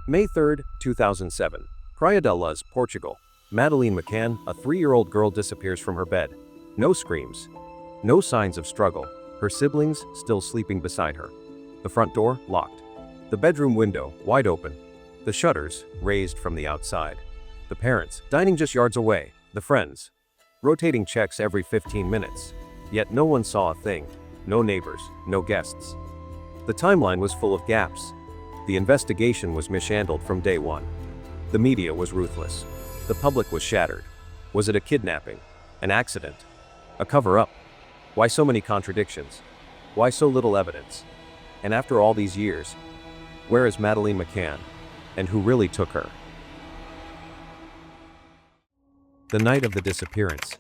May 3, 2007. Praia da Luz, Portugal. Madeleine McCann, a 3-year-old girl, disappears from her bed. No screams. No signs of struggle. Her siblings still sleeping beside her. The front door locked. The bedroom window wide open. The shutters raised from the outside. The parents dining just yards away. The friends rotating checks every 15 minutes. Yet no one saw a thing. No neighbors, no guests. The timeline was full of gaps. The investigation was mishandled from day one. The media was ruthless. The public was shattered. Was it a kidnapping? An accident? A cover-up? Why so many contradictions? Why so little evidence? And after all these years, where is Madeleine McCann? And who really took her? The night of the disappearance.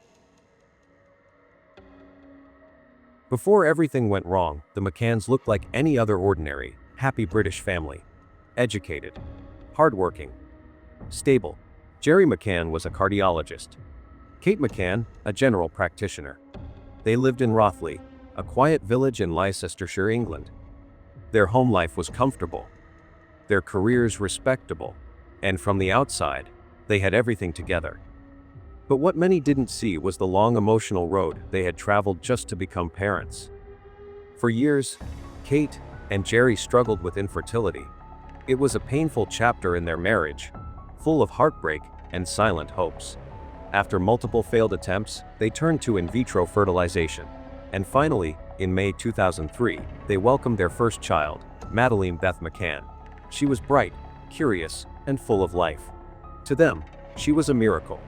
Before everything went wrong, the McCanns looked like any other ordinary, happy British family. Educated, hardworking, stable. Gerry McCann was a cardiologist. Kate McCann, a general practitioner. They lived in Rothley, a quiet village in Leicestershire, England. Their home life was comfortable. Their careers respectable. And from the outside, they had everything together. But what many didn't see was the long emotional road they had traveled just to become parents. For years, Kate and Gerry struggled with infertility. It was a painful chapter in their marriage, full of heartbreak and silent hopes. After multiple failed attempts, they turned to in vitro fertilization. And finally, in May 2003, they welcomed their first child, Madeleine Beth McCann. She was bright, curious, and full of life. To them, she was a miracle.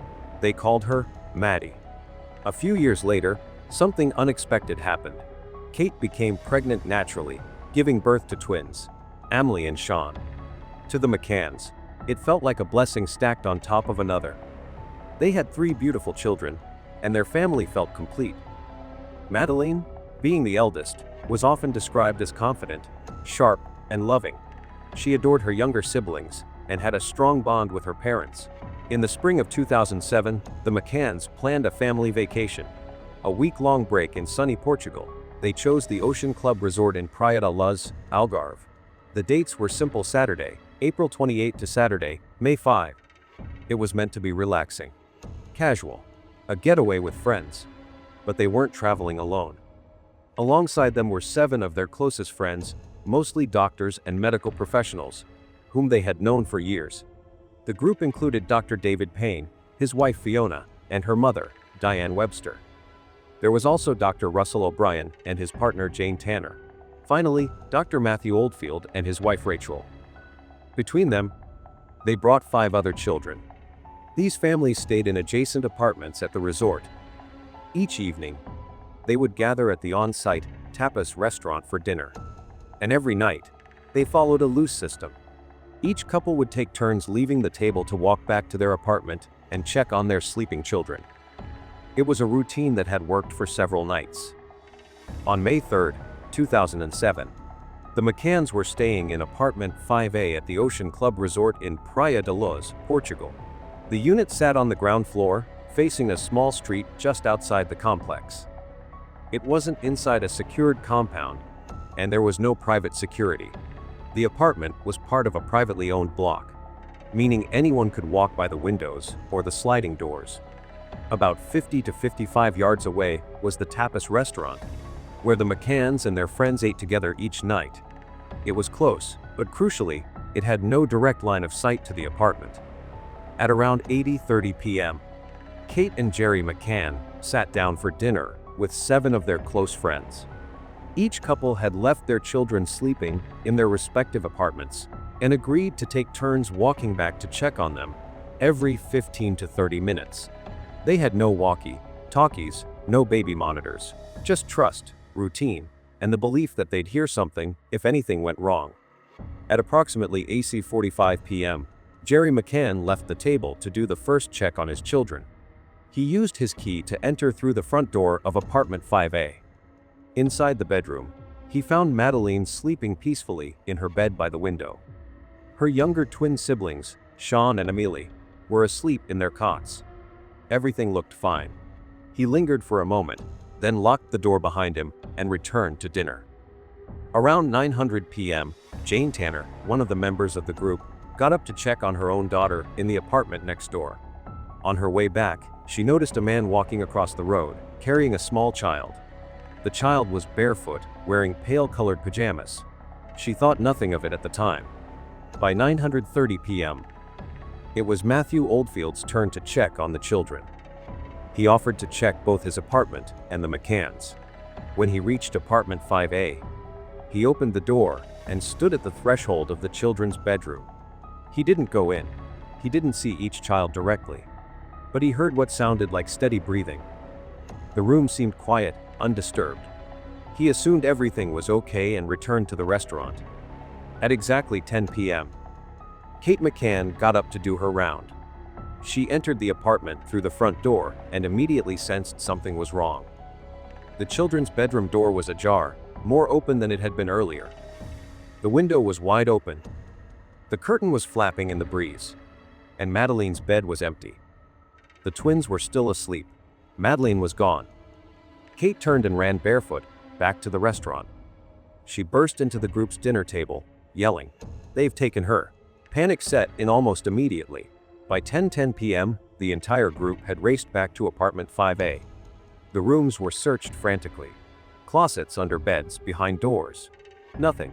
They called her Maddie. A few years later, something unexpected happened. Kate became pregnant naturally, giving birth to twins, Emily and Sean. To the McCanns, it felt like a blessing stacked on top of another. They had 3 beautiful children, and their family felt complete. Madeleine, being the eldest, was often described as confident, sharp, and loving. She adored her younger siblings and had a strong bond with her parents. In the spring of 2007, the McCanns planned a family vacation. A week-long break in sunny Portugal. They chose the Ocean Club Resort in Praia da Luz, Algarve. The dates were simple: Saturday, April 28 to Saturday, May 5. It was meant to be relaxing. Casual. A getaway with friends. But they weren't traveling alone. Alongside them were 7 of their closest friends, mostly doctors and medical professionals, whom they had known for years. The group included Dr. David Payne, his wife Fiona, and her mother, Diane Webster. There was also Dr. Russell O'Brien and his partner Jane Tanner. Finally, Dr. Matthew Oldfield and his wife Rachel. Between them, they brought 5 other children. These families stayed in adjacent apartments at the resort. Each evening, they would gather at the on-site tapas restaurant for dinner. And every night, they followed a loose system. Each couple would take turns leaving the table to walk back to their apartment and check on their sleeping children. It was a routine that had worked for several nights. On May 3, 2007, the McCanns were staying in apartment 5A at the Ocean Club Resort in Praia da Luz, Portugal. The unit sat on the ground floor, facing a small street just outside the complex. It wasn't inside a secured compound, and there was no private security. The apartment was part of a privately owned block, meaning anyone could walk by the windows or the sliding doors. About 50 to 55 yards away was the tapas restaurant, where the McCanns and their friends ate together each night. It was close, but crucially, it had no direct line of sight to the apartment. At around 8:30 p.m., Kate and Gerry McCann sat down for dinner with 7 of their close friends. Each couple had left their children sleeping in their respective apartments and agreed to take turns walking back to check on them every 15 to 30 minutes. They had no walkie-talkies, no baby monitors, just trust, routine, and the belief that they'd hear something if anything went wrong. At approximately 8:45 p.m., Gerry McCann left the table to do the first check on his children. He used his key to enter through the front door of apartment 5A. Inside the bedroom, he found Madeleine sleeping peacefully in her bed by the window. Her younger twin siblings, Sean and Emily, were asleep in their cots. Everything looked fine. He lingered for a moment, then locked the door behind him and returned to dinner. Around 9:00 p.m., Jane Tanner, one of the members of the group, got up to check on her own daughter in the apartment next door. On her way back, she noticed a man walking across the road, carrying a small child. The child was barefoot, wearing pale-colored pajamas. She thought nothing of it at the time. By 9:30 p.m., it was Matthew Oldfield's turn to check on the children. He offered to check both his apartment and the McCanns. When he reached apartment 5A, he opened the door and stood at the threshold of the children's bedroom. He didn't go in. He didn't see each child directly. But he heard what sounded like steady breathing. The room seemed quiet, undisturbed. He assumed everything was okay and returned to the restaurant. At exactly 10 p.m., Kate McCann got up to do her round. She entered the apartment through the front door and immediately sensed something was wrong. The children's bedroom door was ajar, more open than it had been earlier. The window was wide open. The curtain was flapping in the breeze, and Madeleine's bed was empty. The twins were still asleep. Madeleine was gone. Kate turned and ran barefoot back to the restaurant. She burst into the group's dinner table, yelling, "They've taken her!" Panic set in almost immediately. By 10:10 p.m., the entire group had raced back to apartment 5A. The rooms were searched frantically. Closets under beds, behind doors. Nothing.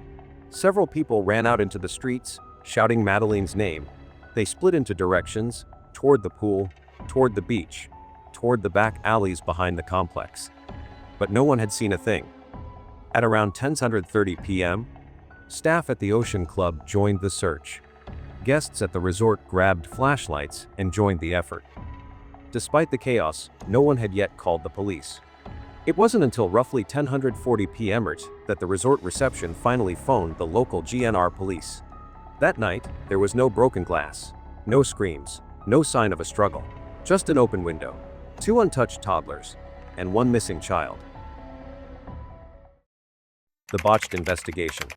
Several people ran out into the streets, shouting Madeleine's name. They split into directions, toward the pool, toward the beach, toward the back alleys behind the complex. But no one had seen a thing. At around 10:30 p.m., staff at the Ocean Club joined the search. Guests at the resort grabbed flashlights and joined the effort. Despite the chaos, no one had yet called the police. It wasn't until roughly 10:40 p.m. that the resort reception finally phoned the local GNR police. That night, there was no broken glass, no screams, no sign of a struggle, just an open window, 2 untouched toddlers, and 1 missing child. The Botched Investigation.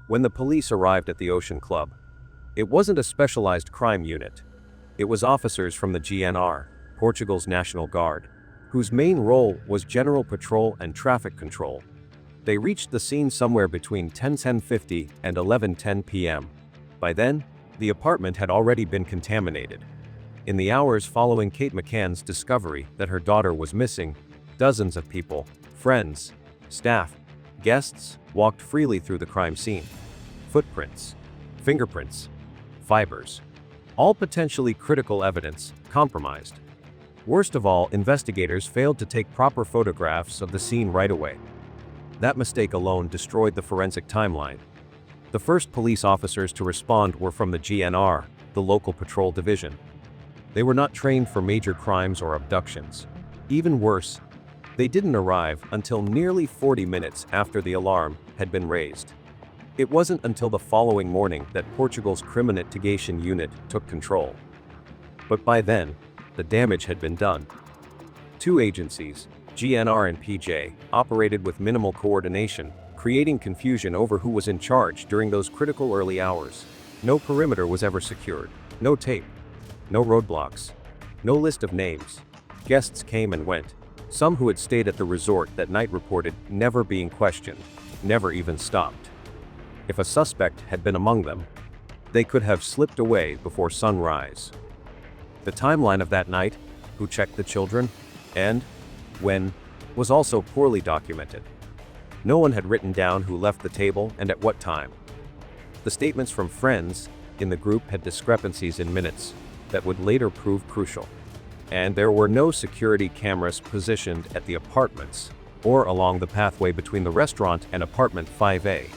When the police arrived at the Ocean Club, it wasn't a specialized crime unit. It was officers from the GNR, Portugal's National Guard, whose main role was general patrol and traffic control. They reached the scene somewhere between 10:50 and 11:10 p.m. By then, the apartment had already been contaminated. In the hours following Kate McCann's discovery that her daughter was missing, dozens of people, friends, staff, guests, walked freely through the crime scene. Footprints, fingerprints, fibers, all potentially critical evidence, compromised. Worst of all, investigators failed to take proper photographs of the scene right away. That mistake alone destroyed the forensic timeline. The first police officers to respond were from the GNR, the local patrol division. They were not trained for major crimes or abductions. Even worse, they didn't arrive until nearly 40 minutes after the alarm had been raised. It wasn't until the following morning that Portugal's crime investigation unit took control. But by then, the damage had been done. 2 agencies, GNR and PJ, operated with minimal coordination, creating confusion over who was in charge during those critical early hours. No perimeter was ever secured, no tape, no roadblocks, no list of names. Guests came and went. Some who had stayed at the resort that night reported never being questioned, never even stopped. If a suspect had been among them, they could have slipped away before sunrise. The timeline of that night, who checked the children, and when, was also poorly documented. No one had written down who left the table and at what time. The statements from friends in the group had discrepancies in minutes that would later prove crucial. And there were no security cameras positioned at the apartments or along the pathway between the restaurant and apartment 5A.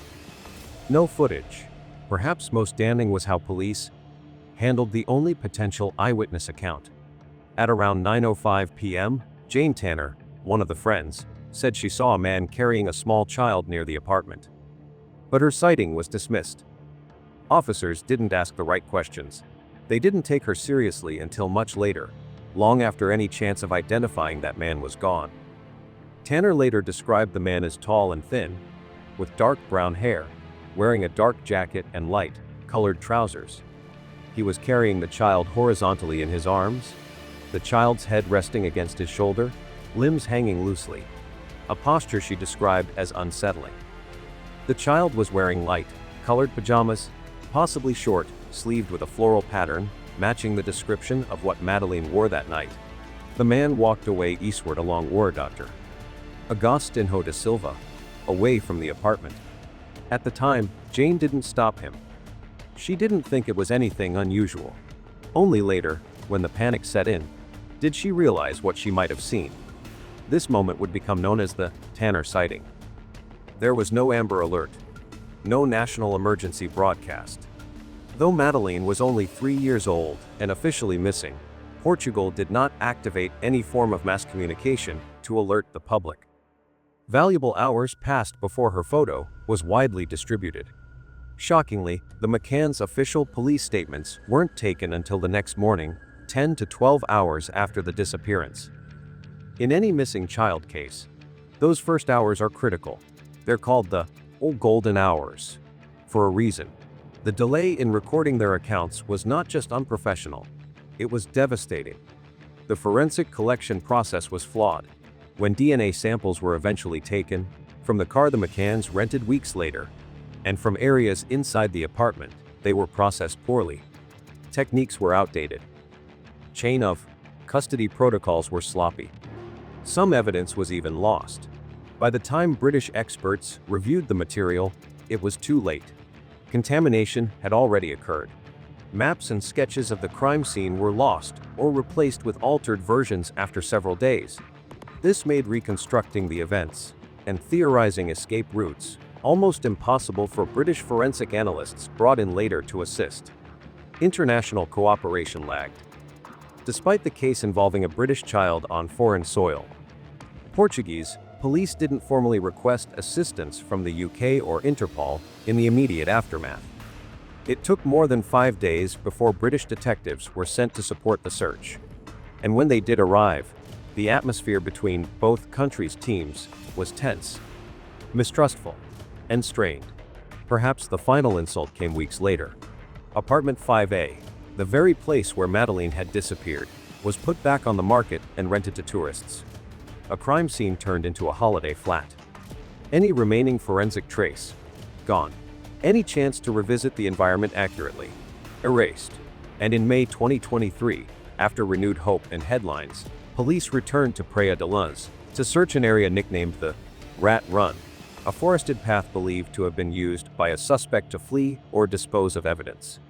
No footage. Perhaps most damning was how police handled the only potential eyewitness account. At around 9:05 p.m., Jane Tanner, one of the friends, said she saw a man carrying a small child near the apartment. But her sighting was dismissed. Officers didn't ask the right questions. They didn't take her seriously until much later, long after any chance of identifying that man was gone. Tanner later described the man as tall and thin, with dark brown hair, wearing a dark jacket and light-colored trousers. He was carrying the child horizontally in his arms, the child's head resting against his shoulder, limbs hanging loosely, a posture she described as unsettling. The child was wearing light, colored pajamas, possibly short, sleeved with a floral pattern, matching the description of what Madeleine wore that night. The man walked away eastward along Dr. Agostinho da Silva, away from the apartment. At the time, Jane didn't stop him. She didn't think it was anything unusual. Only later, when the panic set in, did she realize what she might have seen. This moment would become known as the Tanner sighting. There was no Amber Alert, no national emergency broadcast. Though Madeleine was only 3 years old and officially missing, Portugal did not activate any form of mass communication to alert the public. Valuable hours passed before her photo was widely distributed. Shockingly, the McCann's official police statements weren't taken until the next morning, 10 to 12 hours after the disappearance. In any missing child case, those first hours are critical. They're called the golden hours for a reason. The delay in recording their accounts was not just unprofessional, it was devastating. The forensic collection process was flawed. When DNA samples were eventually taken, from the car the McCanns rented weeks later, and from areas inside the apartment, they were processed poorly. Techniques were outdated. Chain of custody protocols were sloppy. Some evidence was even lost. By the time British experts reviewed the material, it was too late. Contamination had already occurred. Maps and sketches of the crime scene were lost or replaced with altered versions after several days. This made reconstructing the events and theorizing escape routes almost impossible for British forensic analysts brought in later to assist. International cooperation lagged. Despite the case involving a British child on foreign soil, Portuguese police didn't formally request assistance from the UK or Interpol in the immediate aftermath. It took more than 5 days before British detectives were sent to support the search. And when they did arrive, the atmosphere between both countries' teams was tense, mistrustful, and strained. Perhaps the final insult came weeks later. Apartment 5A, the very place where Madeleine had disappeared, was put back on the market and rented to tourists. A crime scene turned into a holiday flat. Any remaining forensic trace, gone. Any chance to revisit the environment accurately, erased. And in May 2023, after renewed hope and headlines, police returned to Praia da Luz to search an area nicknamed the Rat Run, a forested path believed to have been used by a suspect to flee or dispose of evidence.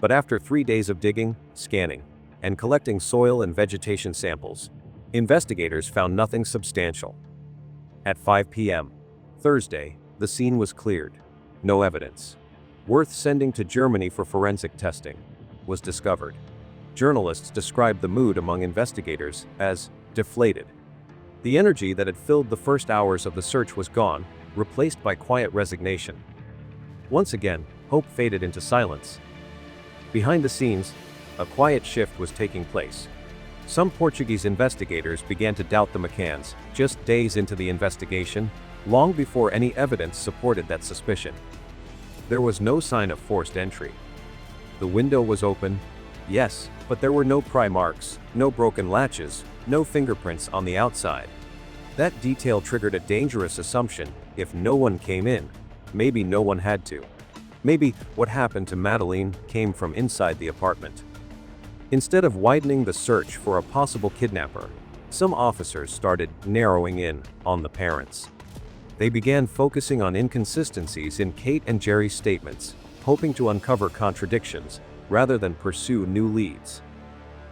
But after 3 days of digging, scanning, and collecting soil and vegetation samples, investigators found nothing substantial. At 5 p.m. Thursday, the scene was cleared. No evidence, worth sending to Germany for forensic testing, was discovered. Journalists described the mood among investigators as deflated. The energy that had filled the first hours of the search was gone, replaced by quiet resignation. Once again, hope faded into silence. Behind the scenes, a quiet shift was taking place. Some Portuguese investigators began to doubt the McCanns just days into the investigation, long before any evidence supported that suspicion. There was no sign of forced entry. The window was open, yes, but there were no pry marks, no broken latches, no fingerprints on the outside. That detail triggered a dangerous assumption. If no one came in, maybe no one had to. Maybe what happened to Madeleine came from inside the apartment. Instead of widening the search for a possible kidnapper, some officers started narrowing in on the parents. They began focusing on inconsistencies in Kate and Gerry's statements, hoping to uncover contradictions rather than pursue new leads.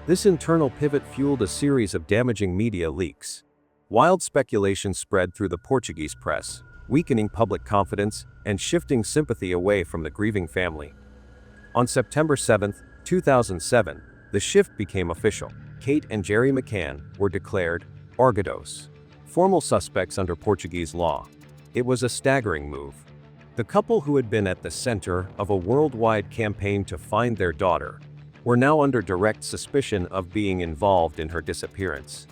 This internal pivot fueled a series of damaging media leaks. Wild speculation spread through the Portuguese press, weakening public confidence and shifting sympathy away from the grieving family. On September 7, 2007, the shift became official. Kate and Gerry McCann were declared arguidos, formal suspects under Portuguese law. It was a staggering move. The couple, who had been at the center of a worldwide campaign to find their daughter, were now under direct suspicion of being involved in her disappearance.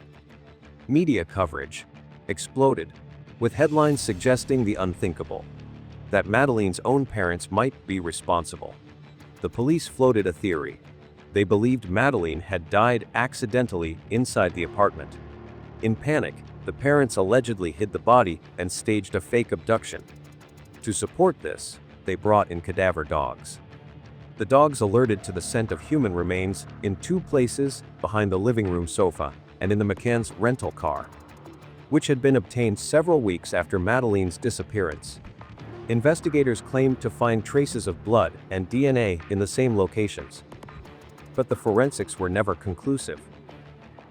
Media coverage exploded, with headlines suggesting the unthinkable, that Madeleine's own parents might be responsible. The police floated a theory. They believed Madeleine had died accidentally inside the apartment. In panic, the parents allegedly hid the body and staged a fake abduction. To support this, they brought in cadaver dogs. The dogs alerted to the scent of human remains in two places behind the living room sofa and in the McCann's rental car, which had been obtained several weeks after Madeleine's disappearance. Investigators claimed to find traces of blood and DNA in the same locations. But the forensics were never conclusive.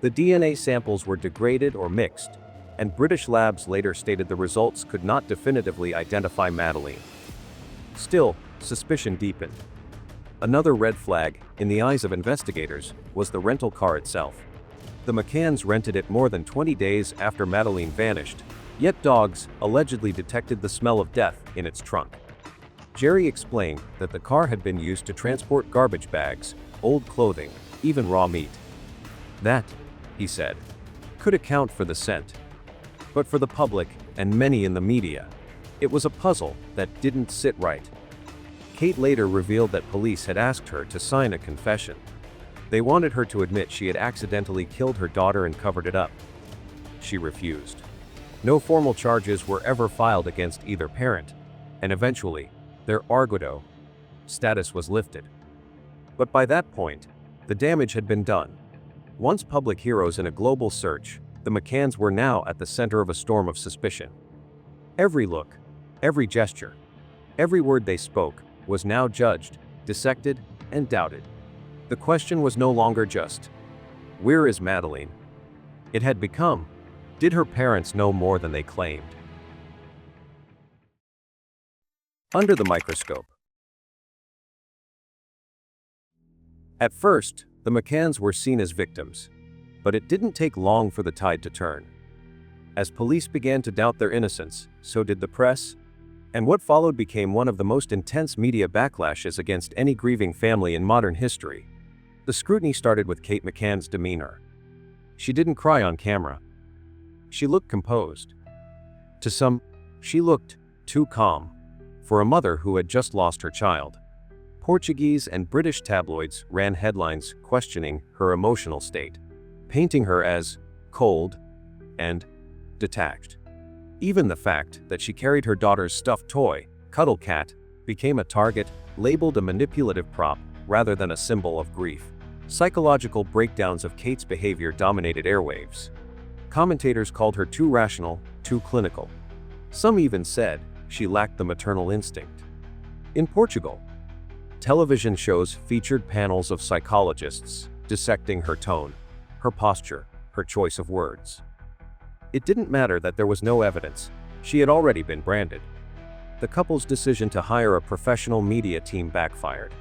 The DNA samples were degraded or mixed, and British labs later stated the results could not definitively identify Madeleine. Still, suspicion deepened. Another red flag, in the eyes of investigators, was the rental car itself. The McCanns rented it more than 20 days after Madeleine vanished, yet dogs allegedly detected the smell of death in its trunk. Gerry explained that the car had been used to transport garbage bags, old clothing, even raw meat. That, he said, could account for the scent. But for the public, and many in the media, it was a puzzle that didn't sit right. Kate later revealed that police had asked her to sign a confession. They wanted her to admit she had accidentally killed her daughter and covered it up. She refused. No formal charges were ever filed against either parent, and eventually, their arguido status was lifted. But by that point, the damage had been done. Once public heroes in a global search, the McCanns were now at the center of a storm of suspicion. Every look, every gesture, every word they spoke was now judged, dissected, and doubted. The question was no longer just, where is Madeleine? It had become, did her parents know more than they claimed? Under the microscope. At first, the McCanns were seen as victims, but it didn't take long for the tide to turn. As police began to doubt their innocence, so did the press, and what followed became one of the most intense media backlashes against any grieving family in modern history. The scrutiny started with Kate McCann's demeanor. She didn't cry on camera. She looked composed. To some, she looked too calm for a mother who had just lost her child. Portuguese and British tabloids ran headlines questioning her emotional state, painting her as cold and detached. Even the fact that she carried her daughter's stuffed toy, Cuddle Cat, became a target, labeled a manipulative prop rather than a symbol of grief. Psychological breakdowns of Kate's behavior dominated airwaves. Commentators called her too rational, too clinical. Some even said she lacked the maternal instinct. In Portugal, television shows featured panels of psychologists dissecting her tone, her posture, her choice of words. It didn't matter that there was no evidence. She had already been branded. The couple's decision to hire a professional media team backfired.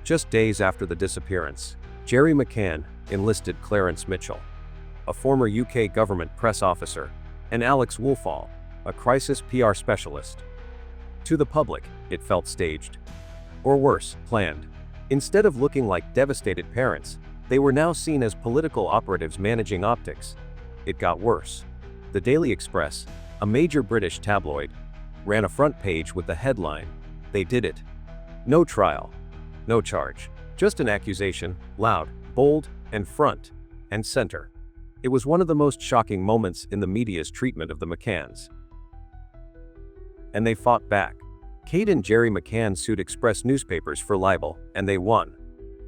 Just days after the disappearance, Gerry McCann enlisted Clarence Mitchell, a former UK government press officer, and Alex Woolfall, a crisis PR specialist. To the public, it felt staged. Or worse, planned. Instead of looking like devastated parents, they were now seen as political operatives managing optics. It got worse. The Daily Express, a major British tabloid, ran a front page with the headline, "They did it. No trial. No charge. Just an accusation, loud, bold, and front and center." It was one of the most shocking moments in the media's treatment of the McCanns. And they fought back. Kate and Gerry McCann sued Express newspapers for libel, and they won.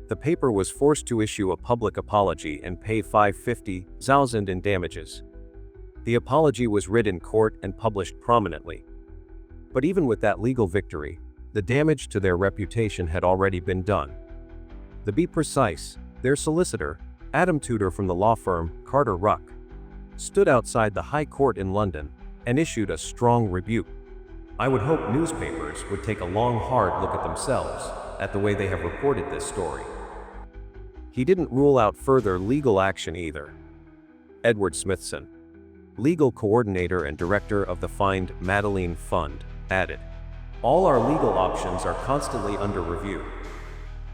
The paper was forced to issue a public apology and pay $550,000 in damages. The apology was read in court and published prominently. But even with that legal victory, the damage to their reputation had already been done. To be precise, their solicitor, Adam Tudor from the law firm Carter Ruck, stood outside the High Court in London and issued a strong rebuke. "I would hope newspapers would take a long, hard look at themselves, at the way they have reported this story." He didn't rule out further legal action either. Edward Smithson, legal coordinator and director of the Find Madeleine Fund, added, "All our legal options are constantly under review."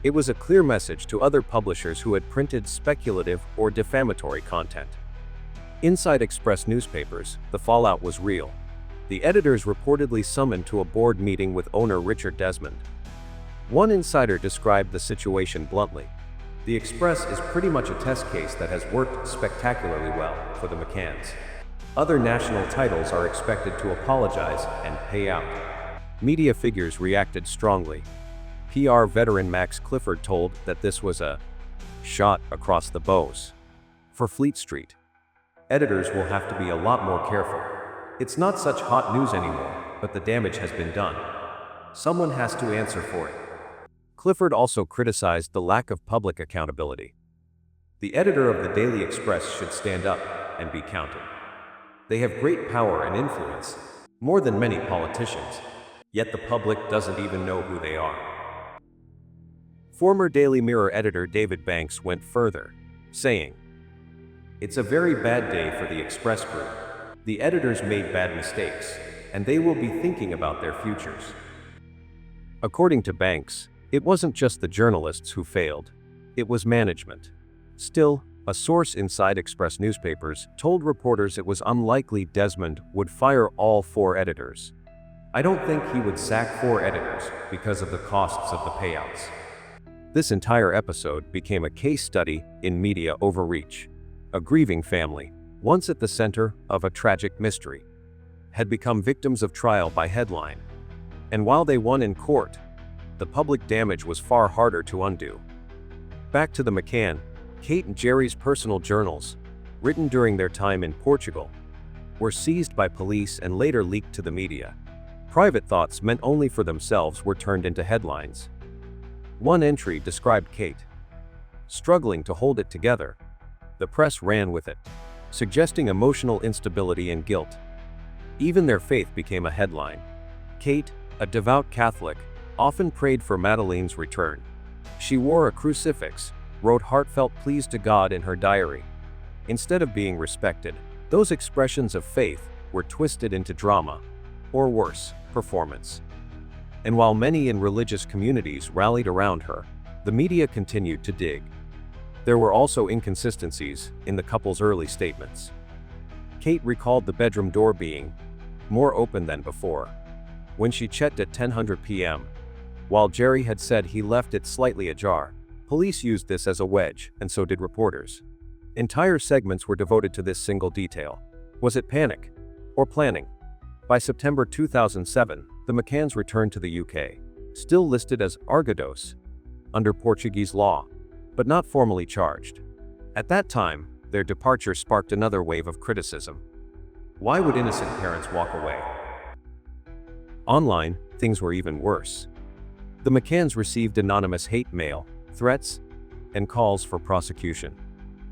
It was a clear message to other publishers who had printed speculative or defamatory content. Inside Express newspapers, the fallout was real. The editors reportedly summoned to a board meeting with owner Richard Desmond. One insider described the situation bluntly. "The Express is pretty much a test case that has worked spectacularly well for the McCanns. Other national titles are expected to apologize and pay out." Media figures reacted strongly. PR veteran Max Clifford told that this was a shot across the bows for Fleet Street. Editors will have to be a lot more careful. It's not such hot news anymore, but the damage has been done. Someone has to answer for it. Clifford also criticized the lack of public accountability. The editor of the Daily Express should stand up and be counted. They have great power and influence, more than many politicians, yet the public doesn't even know who they are. Former Daily Mirror editor David Banks went further, saying, "It's a very bad day for the Express Group. The editors made bad mistakes, and they will be thinking about their futures." According to Banks, it wasn't just the journalists who failed, it was management. Still, a source inside Express newspapers told reporters it was unlikely Desmond would fire all 4 editors. "I don't think he would sack 4 editors because of the costs of the payouts." This entire episode became a case study in media overreach. A grieving family, once at the center of a tragic mystery, had become victims of trial by headline. And while they won in court, the public damage was far harder to undo. Back to the McCann, Kate and Gerry's personal journals, written during their time in Portugal, were seized by police and later leaked to the media. Private thoughts meant only for themselves were turned into headlines. One entry described Kate struggling to hold it together. The press ran with it, suggesting emotional instability and guilt. Even their faith became a headline. Kate, a devout Catholic, often prayed for Madeleine's return. She wore a crucifix, wrote heartfelt pleas to God in her diary. Instead of being respected, those expressions of faith were twisted into drama, or worse, performance. And while many in religious communities rallied around her, the media continued to dig. There were also inconsistencies in the couple's early statements. Kate recalled the bedroom door being more open than before when she checked at 10:00 p.m., while Gerry had said he left it slightly ajar. Police used this as a wedge, and so did reporters. Entire segments were devoted to this single detail. Was it panic or planning? By September 2007, the McCanns returned to the UK, still listed as Argados under Portuguese law, but not formally charged. At that time, their departure sparked another wave of criticism. Why would innocent parents walk away? Online, things were even worse. The McCanns received anonymous hate mail, threats, and calls for prosecution.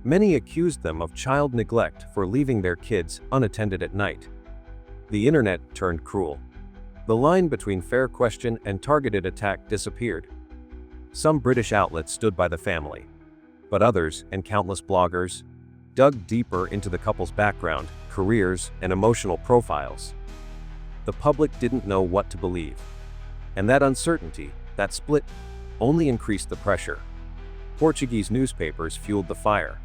Many accused them of child neglect for leaving their kids unattended at night. The internet turned cruel. The line between fair question and targeted attack disappeared. Some British outlets stood by the family, but others, and countless bloggers, dug deeper into the couple's background, careers, and emotional profiles. The public didn't know what to believe. And that uncertainty, that split, only increased the pressure. Portuguese newspapers fueled the fire.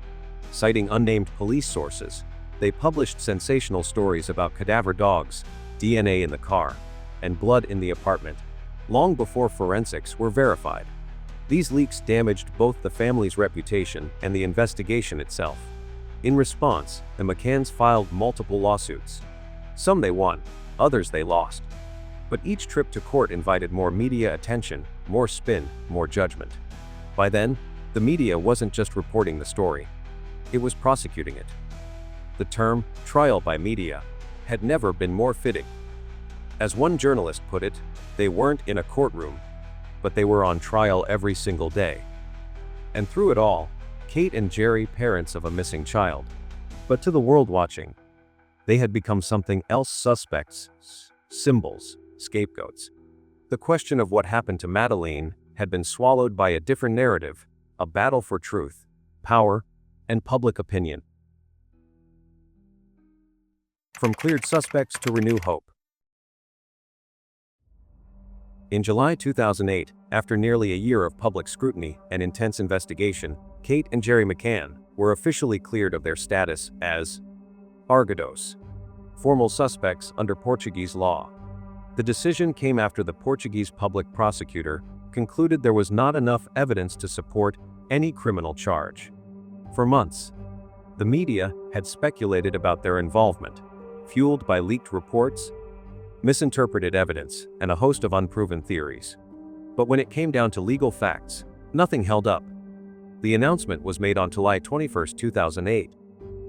Citing unnamed police sources, they published sensational stories about cadaver dogs, DNA in the car, and blood in the apartment, long before forensics were verified. These leaks damaged both the family's reputation and the investigation itself. In response, the McCanns filed multiple lawsuits. Some they won, others they lost. But each trip to court invited more media attention, more spin, more judgment. By then, the media wasn't just reporting the story. It was prosecuting it. The term, trial by media, had never been more fitting. As one journalist put it, they weren't in a courtroom, but they were on trial every single day. And through it all, Kate and Gerry, parents of a missing child. But to the world watching, they had become something else: suspects, symbols, scapegoats. The question of what happened to Madeleine had been swallowed by a different narrative, a battle for truth, power, and public opinion. From cleared suspects to renew hope. In July 2008, after nearly a year of public scrutiny and intense investigation, Kate and Gerry McCann were officially cleared of their status as Argados, formal suspects under Portuguese law. The decision came after the Portuguese public prosecutor concluded there was not enough evidence to support any criminal charge. For months, the media had speculated about their involvement, fueled by leaked reports, misinterpreted evidence, and a host of unproven theories. But when it came down to legal facts, nothing held up. The announcement was made on July 21, 2008.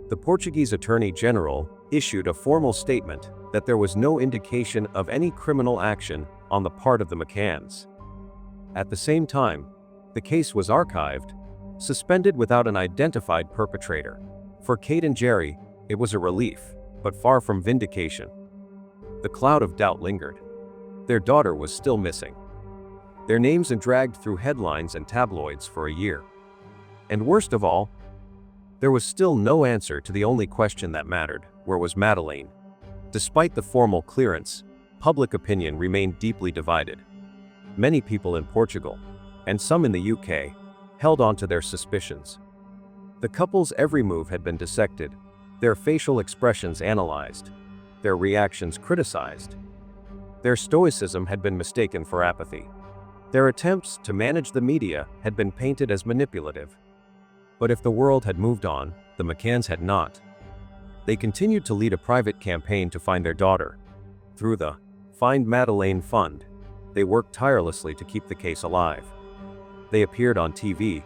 The Portuguese Attorney General issued a formal statement that there was no indication of any criminal action on the part of the McCanns. At the same time, the case was archived, suspended without an identified perpetrator. For Kate and Gerry, it was a relief, but far from vindication. The cloud of doubt lingered. Their daughter was still missing. Their names had dragged through headlines and tabloids for a year. And worst of all, there was still no answer to the only question that mattered: where was Madeleine? Despite the formal clearance, public opinion remained deeply divided. Many people in Portugal, and some in the UK, held on to their suspicions. The couple's every move had been dissected, their facial expressions analyzed, their reactions criticized. Their stoicism had been mistaken for apathy. Their attempts to manage the media had been painted as manipulative. But if the world had moved on, the McCanns had not. They continued to lead a private campaign to find their daughter. Through the Find Madeleine Fund, they worked tirelessly to keep the case alive. They appeared on TV,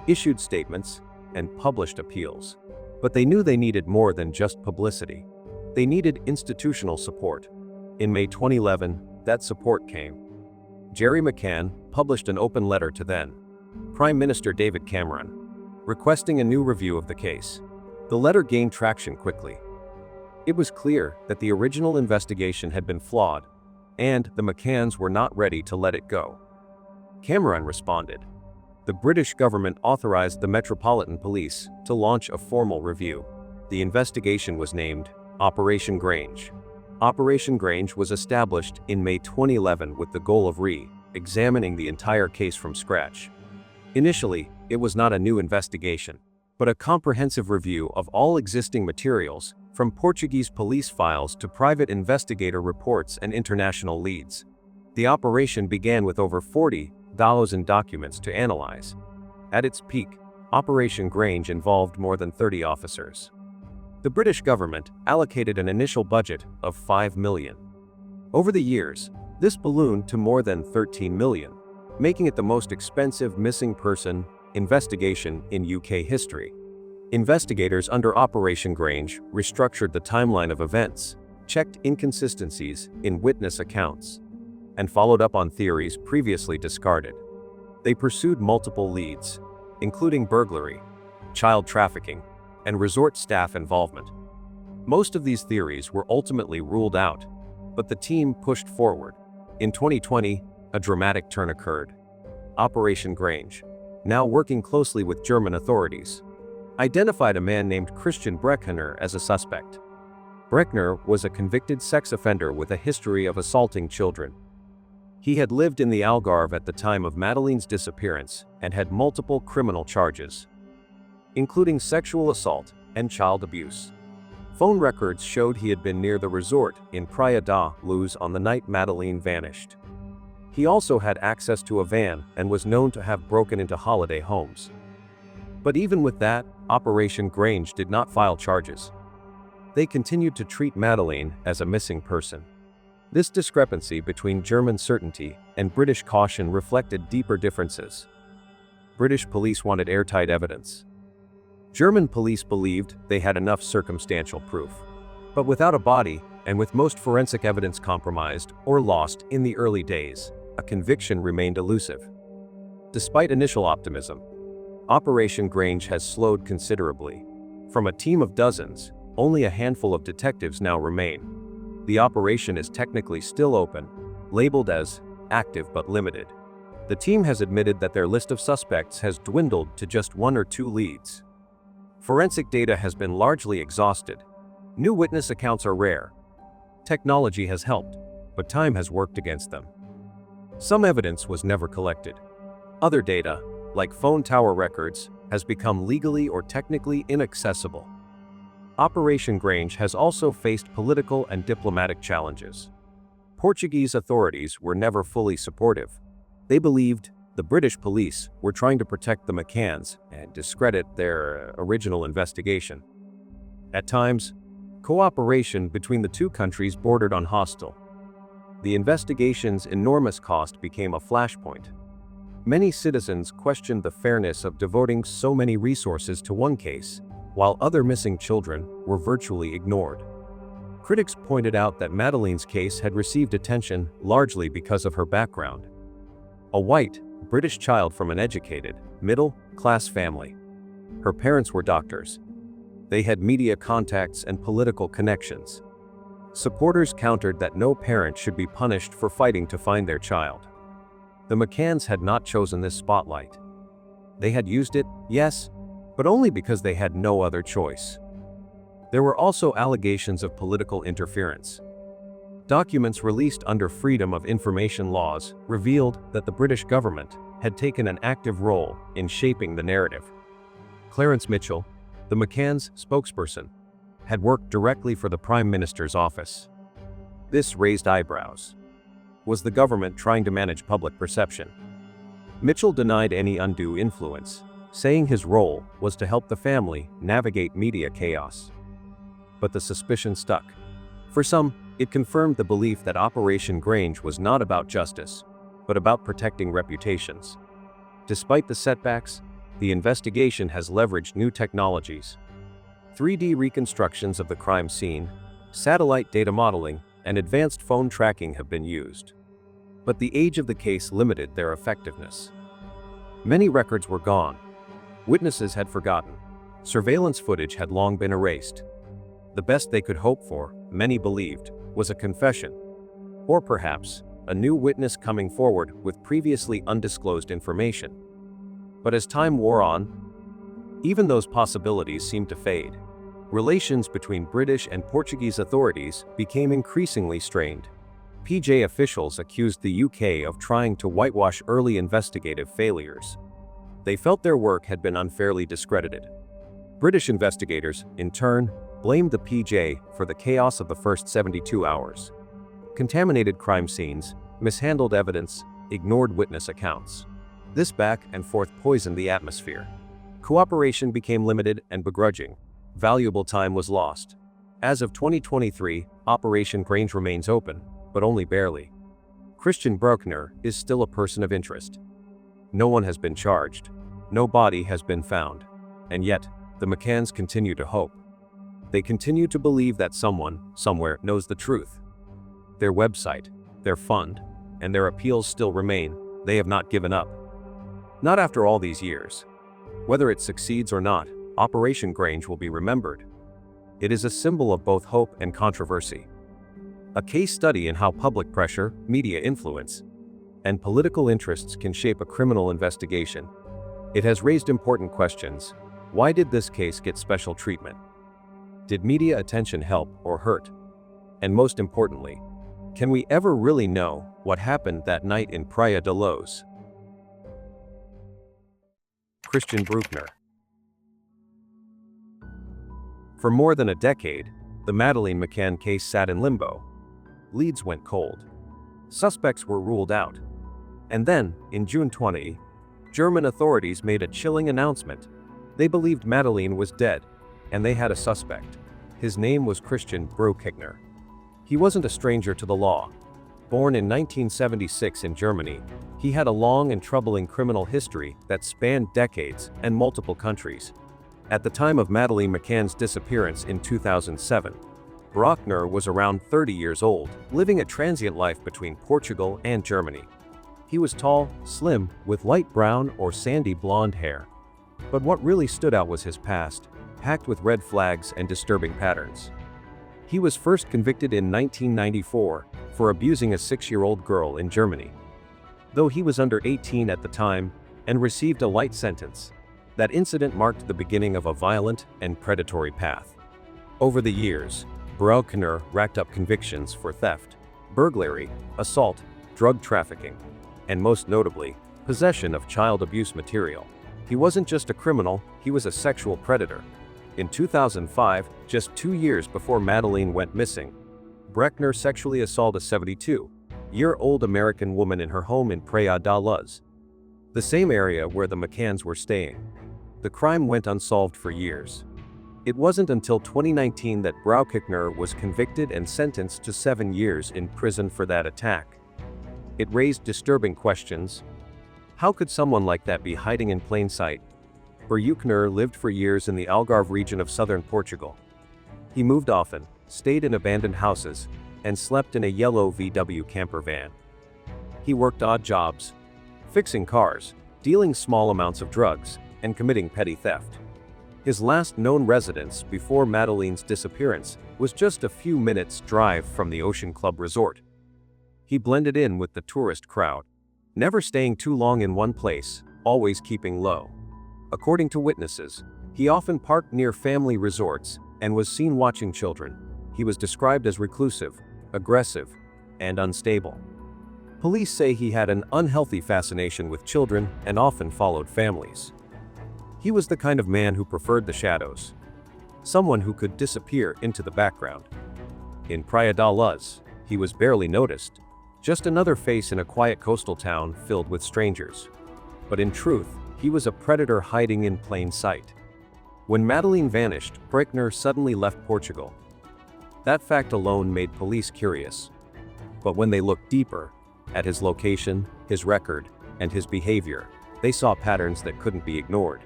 issued statements, and published appeals. But they knew they needed more than just publicity. They needed institutional support. In May 2011, that support came. Gerry McCann published an open letter to then Prime Minister David Cameron, requesting a new review of the case. The letter gained traction quickly. It was clear that the original investigation had been flawed, and the McCanns were not ready to let it go. Cameron responded. The British government authorized the Metropolitan Police to launch a formal review. The investigation was named Operation Grange. Operation Grange was established in May 2011 with the goal of re-examining the entire case from scratch. Initially, it was not a new investigation, but a comprehensive review of all existing materials, from Portuguese police files to private investigator reports and international leads. The operation began with over 40,000 documents to analyze. At its peak, Operation Grange involved more than 30 officers. The British government allocated an initial budget of $5 million. Over the years, this ballooned to more than $13 million, making it the most expensive missing person investigation in UK history. Investigators under Operation Grange restructured the timeline of events, checked inconsistencies in witness accounts, and followed up on theories previously discarded. They pursued multiple leads, including burglary, child trafficking, and resort staff involvement. Most of these theories were ultimately ruled out, but the team pushed forward. In 2020, a dramatic turn occurred. Operation Grange, now working closely with German authorities, identified a man named Christian Brückner as a suspect. Brueckner was a convicted sex offender with a history of assaulting children. He had lived in the Algarve at the time of Madeleine's disappearance and had multiple criminal charges, including sexual assault and child abuse. Phone records showed he had been near the resort in Praia da Luz on the night Madeleine vanished. He also had access to a van and was known to have broken into holiday homes. But even with that, Operation Grange did not file charges. They continued to treat Madeleine as a missing person. This discrepancy between German certainty and British caution reflected deeper differences. British police wanted airtight evidence. German police believed they had enough circumstantial proof. But without a body, and with most forensic evidence compromised or lost in the early days, a conviction remained elusive. Despite initial optimism, Operation Grange has slowed considerably. From a team of dozens, only a handful of detectives now remain. The operation is technically still open, labeled as active but limited. The team has admitted that their list of suspects has dwindled to just 1 or 2 leads. Forensic data has been largely exhausted. New witness accounts are rare. Technology has helped, but time has worked against them. Some evidence was never collected. Other data, like phone tower records, has become legally or technically inaccessible. Operation Grange has also faced political and diplomatic challenges. Portuguese authorities were never fully supportive. They believed the British police were trying to protect the McCanns and discredit their original investigation. At times, cooperation between the two countries bordered on hostile. the investigation's enormous cost became a flashpoint. Many citizens questioned the fairness of devoting so many resources to one case, while other missing children were virtually ignored. Critics pointed out that Madeleine's case had received attention largely because of her background. A white, British child from an educated, middle-class family. Her parents were doctors. They had media contacts and political connections. Supporters countered that no parent should be punished for fighting to find their child. The McCanns had not chosen this spotlight. They had used it, yes, but only because they had no other choice. There were also allegations of political interference. Documents released under Freedom of Information laws revealed that the British government had taken an active role in shaping the narrative. Clarence Mitchell, the McCanns' spokesperson, had worked directly for the Prime Minister's office. This raised eyebrows. Was the government trying to manage public perception? Mitchell denied any undue influence, saying his role was to help the family navigate media chaos. But the suspicion stuck. For some, it confirmed the belief that Operation Grange was not about justice, but about protecting reputations. Despite the setbacks, the investigation has leveraged new technologies. 3D reconstructions of the crime scene, satellite data modeling, and advanced phone tracking have been used. But the age of the case limited their effectiveness. Many records were gone. Witnesses had forgotten. Surveillance footage had long been erased. The best they could hope for, many believed, was a confession. Or perhaps, a new witness coming forward with previously undisclosed information. But as time wore on, even those possibilities seemed to fade. Relations between British and Portuguese authorities became increasingly strained. PJ officials accused the UK of trying to whitewash early investigative failures. They felt their work had been unfairly discredited. British investigators, in turn, blamed the PJ for the chaos of the first 72 hours. Contaminated crime scenes, mishandled evidence, ignored witness accounts. This back and forth poisoned the atmosphere. Cooperation became limited and begrudging. Valuable time was lost. As of 2023, Operation Grange remains open, but only barely. Christian Brückner is still a person of interest. No one has been charged. No body has been found. And yet, the McCanns continue to hope. They continue to believe that someone, somewhere, knows the truth. Their website, their fund, and their appeals still remain. They have not given up. Not after all these years. Whether it succeeds or not, Operation Grange will be remembered. It is a symbol of both hope and controversy. A case study in how public pressure, media influence, and political interests can shape a criminal investigation. It has raised important questions. Why did this case get special treatment? Did media attention help or hurt? And most importantly, can we ever really know what happened that night in Praia da Luz? Christian Brückner. For more than a decade, the Madeleine McCann case sat in limbo. Leads went cold. Suspects were ruled out. And then, in June 20, German authorities made a chilling announcement. They believed Madeleine was dead, and they had a suspect. His name was Christian Brückner. He wasn't a stranger to the law. Born in 1976 in Germany, he had a long and troubling criminal history that spanned decades and multiple countries. At the time of Madeleine McCann's disappearance in 2007, Brueckner was around 30 years old, living a transient life between Portugal and Germany. He was tall, slim, with light brown or sandy blonde hair. But what really stood out was his past, packed with red flags and disturbing patterns. He was first convicted in 1994 for abusing a 6-year-old girl in Germany. Though he was under 18 at the time and received a light sentence, that incident marked the beginning of a violent and predatory path. Over the years, Brueckner racked up convictions for theft, burglary, assault, drug trafficking, and most notably, possession of child abuse material. He wasn't just a criminal, he was a sexual predator. In 2005, just 2 years before Madeleine went missing, Brueckner sexually assaulted a 72-year-old American woman in her home in Praia da Luz, the same area where the McCanns were staying. The crime went unsolved for years. It wasn't until 2019 that Brueckner was convicted and sentenced to 7 years in prison for that attack. It raised disturbing questions. How could someone like that be hiding in plain sight? Brueckner lived for years in the Algarve region of southern Portugal. He moved often, stayed in abandoned houses, and slept in a yellow VW camper van. He worked odd jobs, fixing cars, dealing small amounts of drugs, and committing petty theft. His last known residence before Madeleine's disappearance was just a few minutes' drive from the Ocean Club resort. He blended in with the tourist crowd, never staying too long in one place, always keeping low. According to witnesses, he often parked near family resorts and was seen watching children. He was described as reclusive, aggressive, and unstable. Police say he had an unhealthy fascination with children and often followed families. He was the kind of man who preferred the shadows, someone who could disappear into the background. In Praia da Luz, he was barely noticed, just another face in a quiet coastal town filled with strangers. But in truth, he was a predator hiding in plain sight. When Madeleine vanished, Brückner suddenly left Portugal. That fact alone made police curious. But when they looked deeper, at his location, his record, and his behavior, they saw patterns that couldn't be ignored.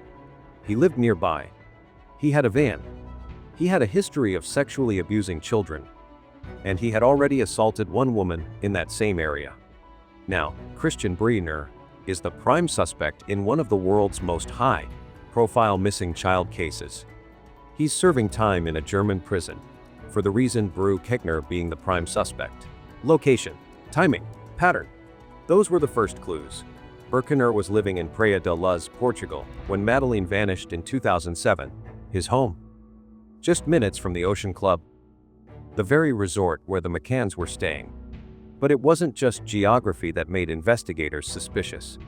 He lived nearby. He had a van. He had a history of sexually abusing children. And he had already assaulted one woman in that same area. Now, Christian Brückner is the prime suspect in one of the world's most high-profile missing child cases. He's serving time in a German prison, for the reason Brueckner being the prime suspect. Location, timing, pattern. Those were the first clues. Brückner was living in Praia da Luz, Portugal, when Madeleine vanished in 2007, his home. Just minutes from the Ocean Club, the very resort where the McCanns were staying. But it wasn't just geography that made investigators suspicious.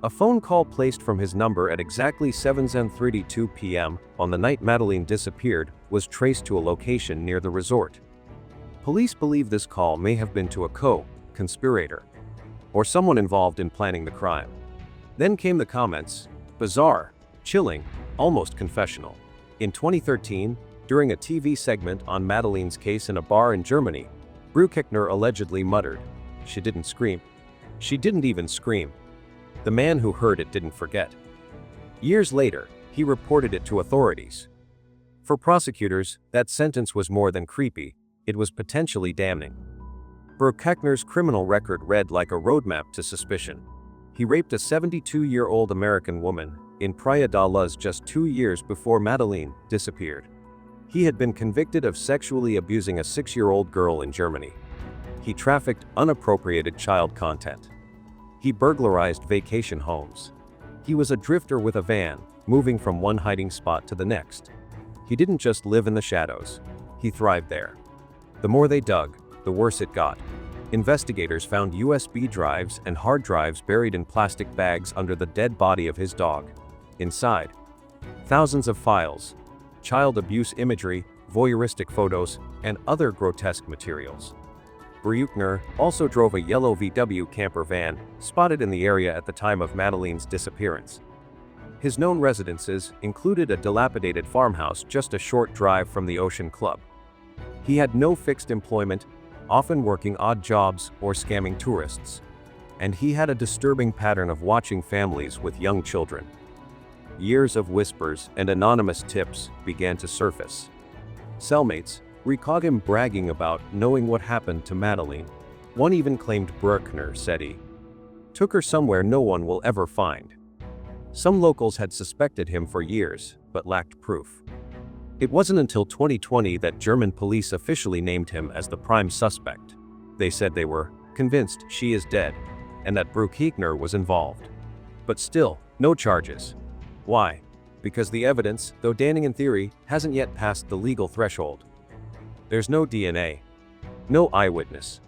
A phone call placed from his number at exactly 7:32 p.m. on the night Madeleine disappeared was traced to a location near the resort. Police believe this call may have been to a co-conspirator, or someone involved in planning the crime. Then came the comments, bizarre, chilling, almost confessional. In 2013, during a TV segment on Madeleine's case in a bar in Germany, Brueckner allegedly muttered, "She didn't scream. She didn't even scream." The man who heard it didn't forget. Years later, he reported it to authorities. For prosecutors, that sentence was more than creepy, it was potentially damning. Brueckner's criminal record read like a roadmap to suspicion. He raped a 72-year-old American woman in Praia da Luz just 2 years before Madeleine disappeared. He had been convicted of sexually abusing a 6-year-old girl in Germany. He trafficked unappropriated child content. He burglarized vacation homes. He was a drifter with a van, moving from one hiding spot to the next. He didn't just live in the shadows. He thrived there. The more they dug, the worse it got. Investigators found USB drives and hard drives buried in plastic bags under the dead body of his dog. Inside, thousands of files, child abuse imagery, voyeuristic photos, and other grotesque materials. Brueckner also drove a yellow VW camper van, spotted in the area at the time of Madeleine's disappearance. His known residences included a dilapidated farmhouse just a short drive from the Ocean Club. He had no fixed employment, often working odd jobs or scamming tourists. And he had a disturbing pattern of watching families with young children. Years of whispers and anonymous tips began to surface. Cellmates recalled him bragging about knowing what happened to Madeleine. One even claimed Brueckner said he took her somewhere no one will ever find. Some locals had suspected him for years, but lacked proof. It wasn't until 2020 that German police officially named him as the prime suspect. They said they were convinced she is dead, and that Brueckner was involved. But still, no charges. Why? Because the evidence, though damning in theory, hasn't yet passed the legal threshold. There's no DNA, no eyewitness,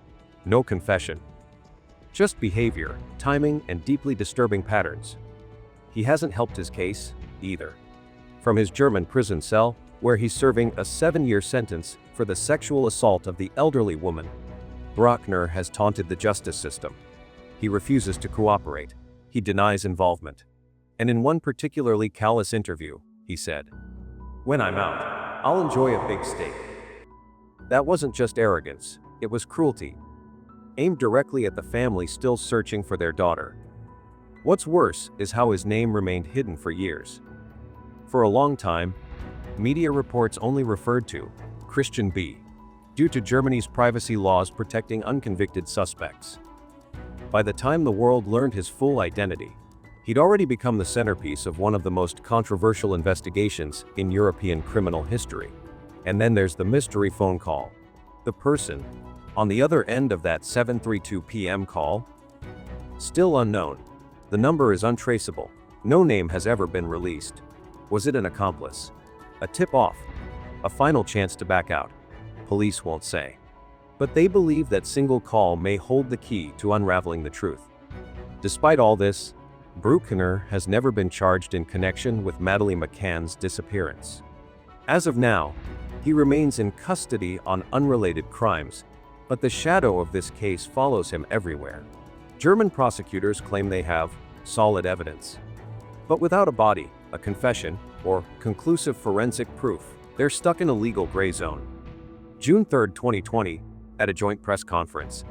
no confession. Just behavior, timing, and deeply disturbing patterns. He hasn't helped his case, either. From his German prison cell, where he's serving a 7-year sentence for the sexual assault of the elderly woman, Brueckner has taunted the justice system. He refuses to cooperate. He denies involvement. And in one particularly callous interview, he said, When I'm out, I'll enjoy a big steak. That wasn't just arrogance, it was cruelty, aimed directly at the family still searching for their daughter. What's worse is how his name remained hidden for years. For a long time, media reports only referred to Christian B. due to Germany's privacy laws protecting unconvicted suspects. By the time the world learned his full identity, he'd already become the centerpiece of one of the most controversial investigations in European criminal history. And then there's the mystery phone call. The person on the other end of that 7:32 p.m. call? Still unknown. The number is untraceable. No name has ever been released. Was it an accomplice? A tip-off? A final chance to back out? Police won't say. But they believe that single call may hold the key to unraveling the truth. Despite all this, Brueckner has never been charged in connection with Madeleine McCann's disappearance. As of now, he remains in custody on unrelated crimes, but the shadow of this case follows him everywhere. German prosecutors claim they have solid evidence. But without a body, a confession, or conclusive forensic proof, they're stuck in a legal gray zone. June 3, 2020, at a joint press conference,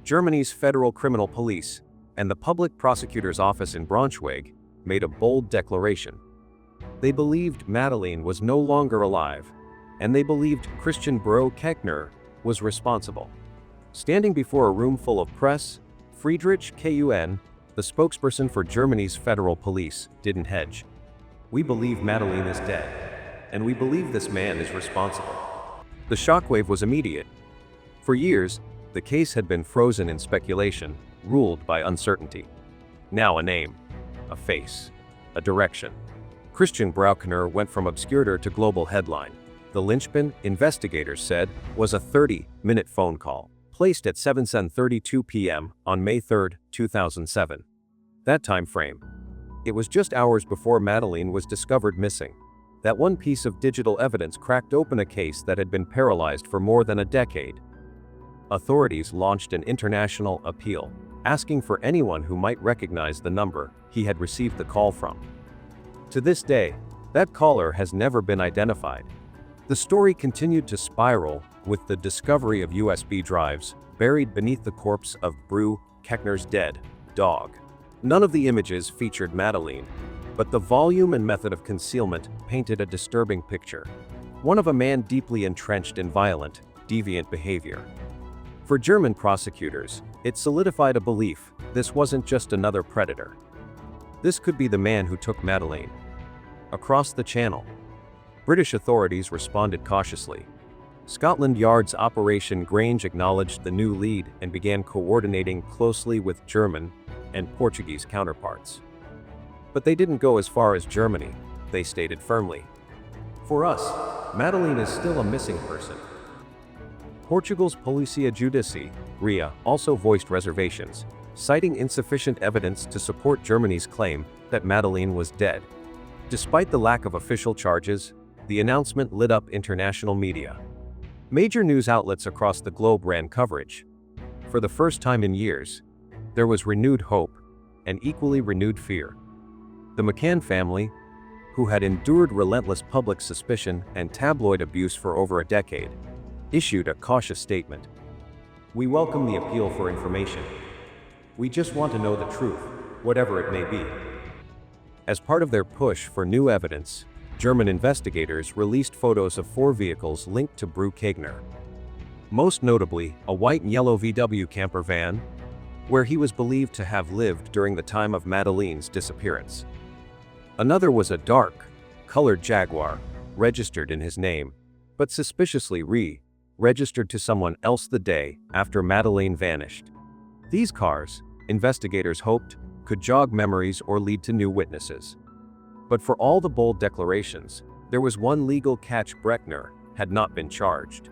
Germany's Federal Criminal Police and the Public Prosecutor's Office in Braunschweig made a bold declaration. They believed Madeleine was no longer alive, and they believed Christian Brückner was responsible. Standing before a room full of press, Friedrich Kun, the spokesperson for Germany's federal police, didn't hedge. "We believe Madeleine is dead, and we believe this man is responsible." The shockwave was immediate. For years, the case had been frozen in speculation, ruled by uncertainty. Now a name, a face, a direction. Christian Brückner went from obscurity to global headline. The linchpin, investigators said, was a 30-minute phone call, placed at 7:32 p.m. on May 3, 2007. That time frame. It was just hours before Madeleine was discovered missing. That one piece of digital evidence cracked open a case that had been paralyzed for more than a decade. Authorities launched an international appeal, asking for anyone who might recognize the number he had received the call from. To this day, that caller has never been identified. The story continued to spiral with the discovery of USB drives buried beneath the corpse of Brueckner's dead dog. None of the images featured Madeleine, but the volume and method of concealment painted a disturbing picture. One of a man deeply entrenched in violent, deviant behavior. For German prosecutors, it solidified a belief this wasn't just another predator. This could be the man who took Madeleine. Across the channel, British authorities responded cautiously. Scotland Yard's Operation Grange acknowledged the new lead and began coordinating closely with German and Portuguese counterparts. But they didn't go as far as Germany, they stated firmly. "For us, Madeleine is still a missing person." Portugal's Polícia Judiciária also voiced reservations, citing insufficient evidence to support Germany's claim that Madeleine was dead. Despite the lack of official charges, the announcement lit up international media. Major news outlets across the globe ran coverage. For the first time in years, there was renewed hope and equally renewed fear. The McCann family, who had endured relentless public suspicion and tabloid abuse for over a decade, issued a cautious statement. "We welcome the appeal for information. We just want to know the truth, whatever it may be." As part of their push for new evidence, German investigators released photos of 4 vehicles linked to Brueckner. Most notably, a white and yellow VW camper van, where he was believed to have lived during the time of Madeleine's disappearance. Another was a dark, colored Jaguar, registered in his name, but suspiciously registered to someone else the day after Madeleine vanished. These cars, investigators hoped, could jog memories or lead to new witnesses. But for all the bold declarations, there was one legal catch: Brueckner had not been charged.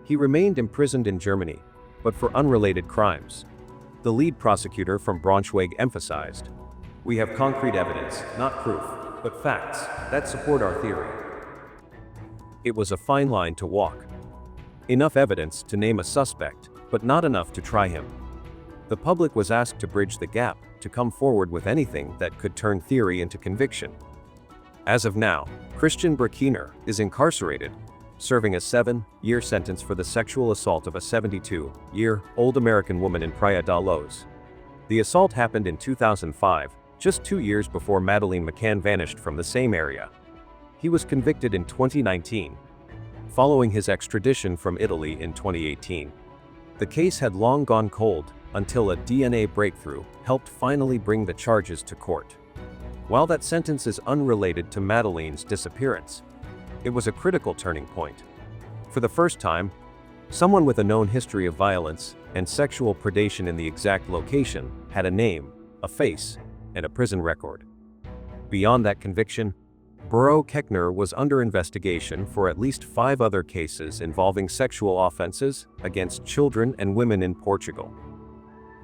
He remained imprisoned in Germany, but for unrelated crimes. The lead prosecutor from Braunschweig emphasized, "We have concrete evidence, not proof, but facts, that support our theory." It was a fine line to walk. Enough evidence to name a suspect, but not enough to try him. The public was asked to bridge the gap, to come forward with anything that could turn theory into conviction. As of now, Christian Brückner is incarcerated, serving a 7-year sentence for the sexual assault of a 72-year-old American woman in Praia da Luz. The assault happened in 2005, just 2 years before Madeleine McCann vanished from the same area. He was convicted in 2019, following his extradition from Italy in 2018. The case had long gone cold, until a DNA breakthrough helped finally bring the charges to court. While that sentence is unrelated to Madeleine's disappearance, it was a critical turning point. For the first time, someone with a known history of violence and sexual predation in the exact location had a name, a face, and a prison record. Beyond that conviction, Brueckner was under investigation for at least 5 other cases involving sexual offenses against children and women in Portugal.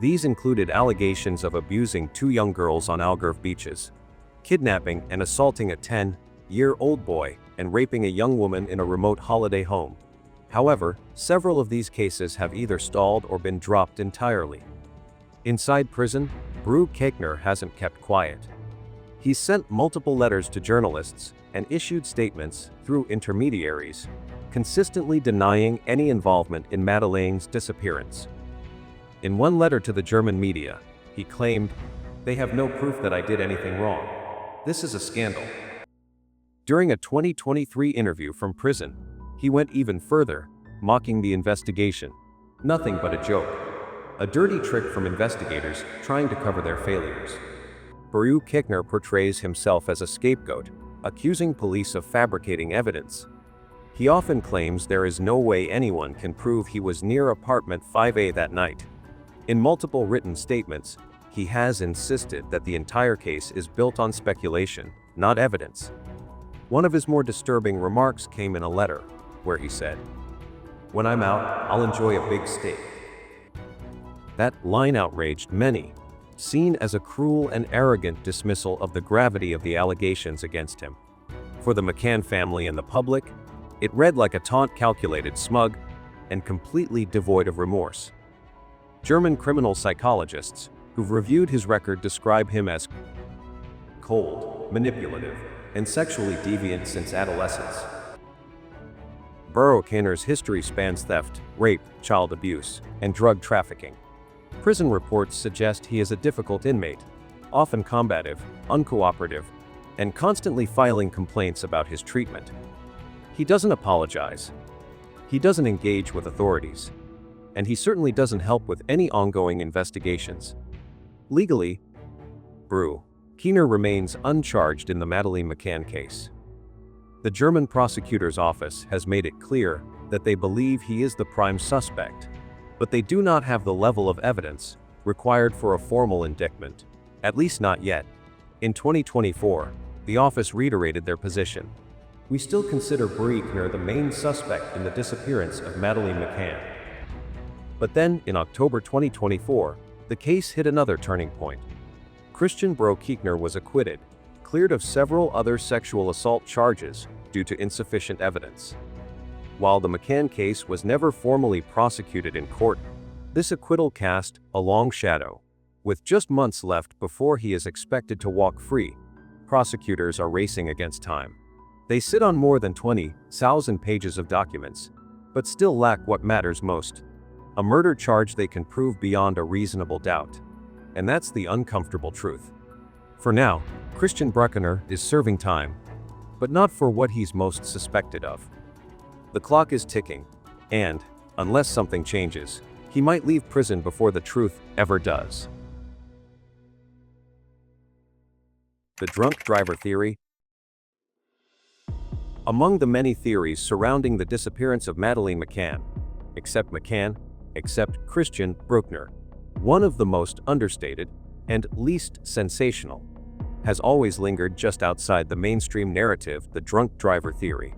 These included allegations of abusing 2 young girls on Algarve beaches, kidnapping and assaulting a 10-year-old boy, and raping a young woman in a remote holiday home. However, several of these cases have either stalled or been dropped entirely. Inside prison, Brueckner hasn't kept quiet. He's sent multiple letters to journalists and issued statements through intermediaries, consistently denying any involvement in Madeleine's disappearance. In one letter to the German media, he claimed, "They have no proof that I did anything wrong. This is a scandal." During a 2023 interview from prison, he went even further, mocking the investigation. "Nothing but a joke. A dirty trick from investigators trying to cover their failures." Brueckner portrays himself as a scapegoat, accusing police of fabricating evidence. He often claims there is no way anyone can prove he was near apartment 5A that night. In multiple written statements, he has insisted that the entire case is built on speculation, not evidence. One of his more disturbing remarks came in a letter, where he said, "When I'm out, I'll enjoy a big steak." That line outraged many, seen as a cruel and arrogant dismissal of the gravity of the allegations against him. For the McCann family and the public, it read like a taunt calculated, smug, and completely devoid of remorse. German criminal psychologists who've reviewed his record describe him as cold, manipulative, and sexually deviant since adolescence. Brueckner's history spans theft, rape, child abuse, and drug trafficking. Prison reports suggest he is a difficult inmate, often combative, uncooperative, and constantly filing complaints about his treatment. He doesn't apologize. He doesn't engage with authorities. And he certainly doesn't help with any ongoing investigations. Legally, Brueckner remains uncharged in the Madeleine McCann case. The German prosecutor's office has made it clear that they believe he is the prime suspect, but they do not have the level of evidence required for a formal indictment, at least not yet. In 2024, the office reiterated their position. "We still consider Brueckner the main suspect in the disappearance of Madeleine McCann." But then, in October 2024, the case hit another turning point. Christian Brückner was acquitted, cleared of several other sexual assault charges due to insufficient evidence. While the McCann case was never formally prosecuted in court, this acquittal cast a long shadow. With just months left before he is expected to walk free, prosecutors are racing against time. They sit on more than 20,000 pages of documents, but still lack what matters most: a murder charge they can prove beyond a reasonable doubt. And that's the uncomfortable truth. For now, Christian Brückner is serving time, but not for what he's most suspected of. The clock is ticking, and, unless something changes, he might leave prison before the truth ever does. The drunk driver theory. Among the many theories surrounding the disappearance of Madeleine McCann, except Christian Brückner, one of the most understated and least sensational, has always lingered just outside the mainstream narrative: the drunk driver theory.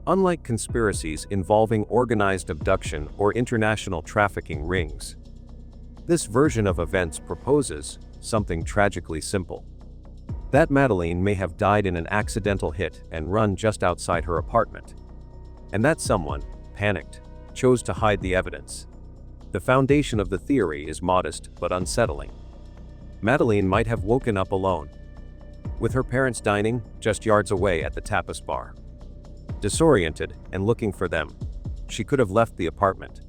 Unlike conspiracies involving organized abduction or international trafficking rings, this version of events proposes something tragically simple: that Madeleine may have died in an accidental hit and run just outside her apartment, and that someone, panicked, chose to hide the evidence. The foundation of the theory is modest but unsettling. Madeleine might have woken up alone. with her parents dining just yards away at the tapas bar. Disoriented and looking for them, she could have left the apartment,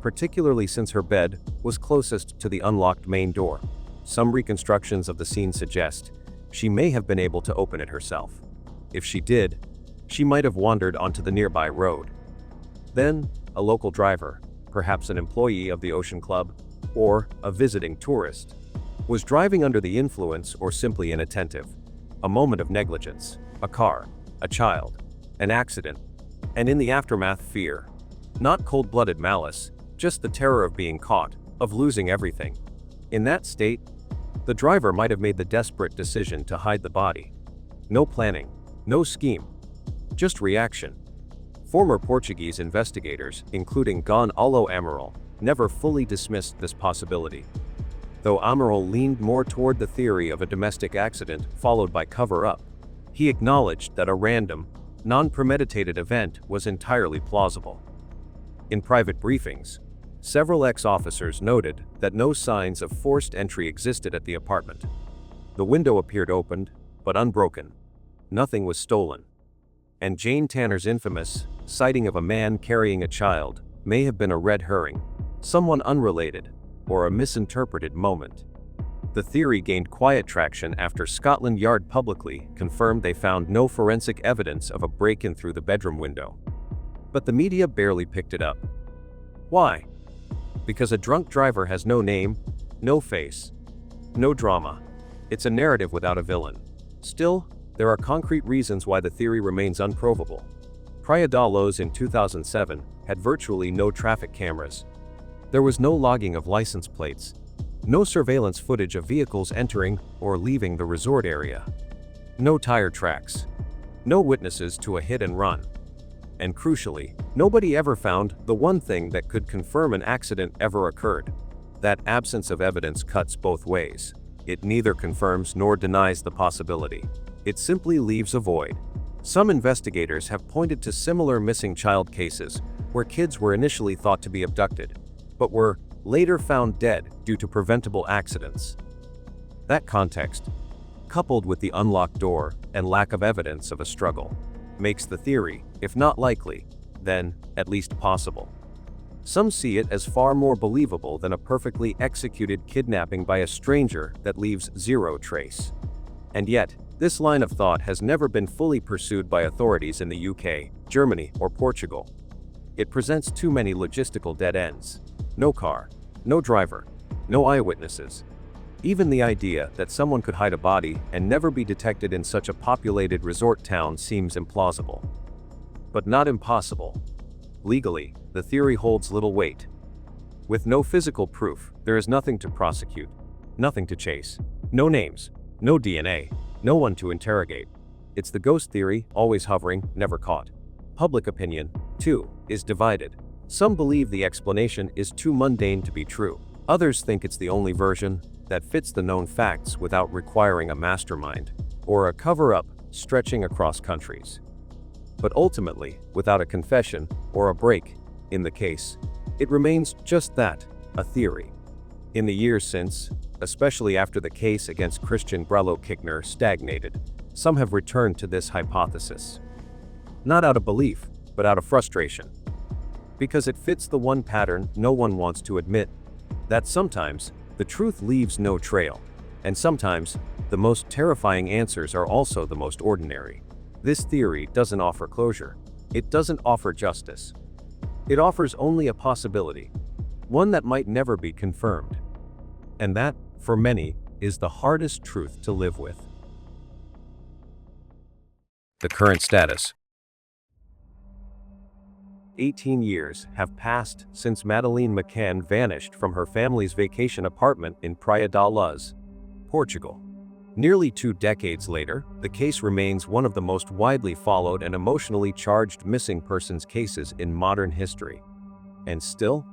particularly since her bed was closest to the unlocked main door. Some reconstructions of the scene suggest she may have been able to open it herself. If she did, she might have wandered onto the nearby road. Then, a local driver, perhaps an employee of the Ocean Club, or a visiting tourist, was driving under the influence or simply inattentive. A moment of negligence, a car, a child, an accident, and in the aftermath fear. Not cold-blooded malice, just the terror of being caught, of losing everything. In that state, the driver might have made the desperate decision to hide the body. No planning, no scheme, just reaction. Former Portuguese investigators, including Gonçalo Amaral, never fully dismissed this possibility. Though Amaral leaned more toward the theory of a domestic accident followed by cover-up, he acknowledged that a random, non-premeditated event was entirely plausible. In private briefings, several ex-officers noted that no signs of forced entry existed at the apartment. The window appeared opened, but unbroken. Nothing was stolen. And Jane Tanner's infamous sighting of a man carrying a child may have been a red herring, someone unrelated, or a misinterpreted moment. The theory gained quiet traction after Scotland Yard publicly confirmed they found no forensic evidence of a break-in through the bedroom window. But the media barely picked it up. Why? Because a drunk driver has no name, no face, no drama. It's a narrative without a villain. Still, there are concrete reasons why the theory remains unprovable. Praia da Luz in 2007 had virtually no traffic cameras. There was no logging of license plates, no surveillance footage of vehicles entering or leaving the resort area, no tire tracks, no witnesses to a hit and run. And crucially, nobody ever found the one thing that could confirm an accident ever occurred. That absence of evidence cuts both ways. It neither confirms nor denies the possibility. It simply leaves a void. Some investigators have pointed to similar missing child cases where kids were initially thought to be abducted, but were later found dead due to preventable accidents. That context, coupled with the unlocked door and lack of evidence of a struggle, makes the theory, if not likely, then at least possible. Some see it as far more believable than a perfectly executed kidnapping by a stranger that leaves zero trace. And yet, this line of thought has never been fully pursued by authorities in the UK, Germany, or Portugal. It presents too many logistical dead ends. No car, no driver, no eyewitnesses. Even the idea that someone could hide a body and never be detected in such a populated resort town seems implausible. But not impossible. Legally, the theory holds little weight. With no physical proof, there is nothing to prosecute, nothing to chase, no names, no DNA, no one to interrogate. It's the ghost theory, always hovering, never caught. Public opinion, too, is divided. Some believe the explanation is too mundane to be true. Others think it's the only version that fits the known facts without requiring a mastermind or a cover-up stretching across countries. But ultimately, without a confession or a break in the case, it remains just that, a theory. In the years since, especially after the case against Christian Brückner stagnated, some have returned to this hypothesis. Not out of belief, but out of frustration. Because it fits the one pattern no one wants to admit, that sometimes the truth leaves no trail, and sometimes the most terrifying answers are also the most ordinary. This theory doesn't offer closure. It doesn't offer justice. It offers only a possibility, one that might never be confirmed. And that, for many, is the hardest truth to live with. The current status. 18 years have passed since Madeleine McCann vanished from her family's vacation apartment in Praia da Luz, Portugal. Nearly 2 decades later, the case remains one of the most widely followed and emotionally charged missing persons cases in modern history. And still,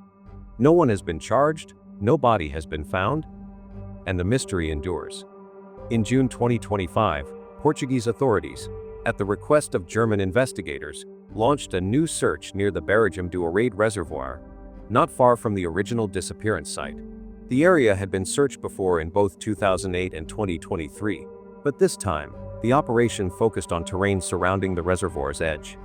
no one has been charged, no body has been found, and the mystery endures. In June 2025, Portuguese authorities, at the request of German investigators, launched a new search near the Barragem do Arade reservoir, not far from the original disappearance site. The area had been searched before in both 2008 and 2023, But this time, the operation focused on terrain surrounding the reservoir's edge.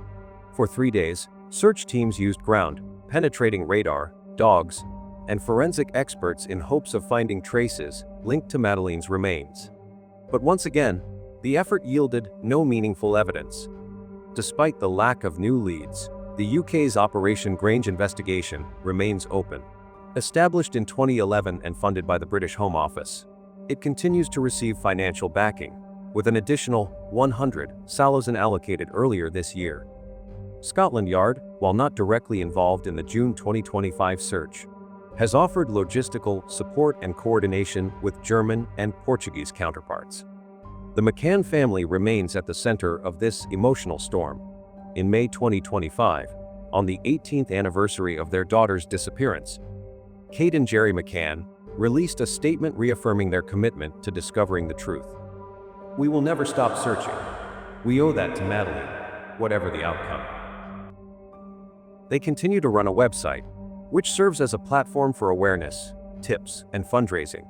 For 3 days, search teams used ground-penetrating radar, dogs, and forensic experts in hopes of finding traces linked to Madeleine's remains. But once again, the effort yielded no meaningful evidence. Despite the lack of new leads, the UK's Operation Grange investigation remains open. Established in 2011 and funded by the British Home Office, it continues to receive financial backing, with an additional 100 Salazan allocated earlier this year. Scotland Yard, while not directly involved in the June 2025 search, has offered logistical support and coordination with German and Portuguese counterparts. The McCann family remains at the center of this emotional storm. In May 2025, on the 18th anniversary of their daughter's disappearance, Kate and Gerry McCann released a statement reaffirming their commitment to discovering the truth. "We will never stop searching. We owe that to Madeleine, whatever the outcome." They continue to run a website, which serves as a platform for awareness, tips, and fundraising.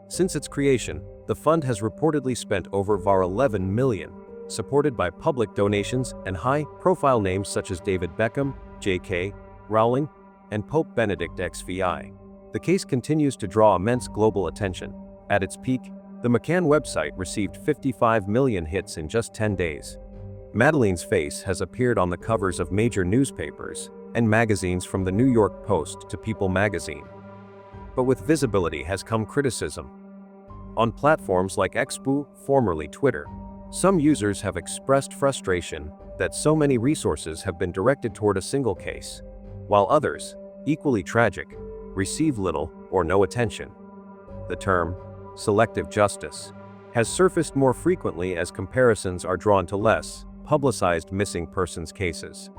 Since its creation, the fund has reportedly spent over $11 million, supported by public donations and high-profile names such as David Beckham, J.K. Rowling, and Pope Benedict XVI. The case continues to draw immense global attention. At its peak, the McCann website received 55 million hits in just 10 days. Madeleine's face has appeared on the covers of major newspapers and magazines, from the New York Post to People magazine. But with visibility has come criticism. On platforms like X, formerly Twitter, some users have expressed frustration that so many resources have been directed toward a single case, while others, equally tragic, receive little or no attention. The term, selective justice, has surfaced more frequently as comparisons are drawn to less publicized missing persons cases.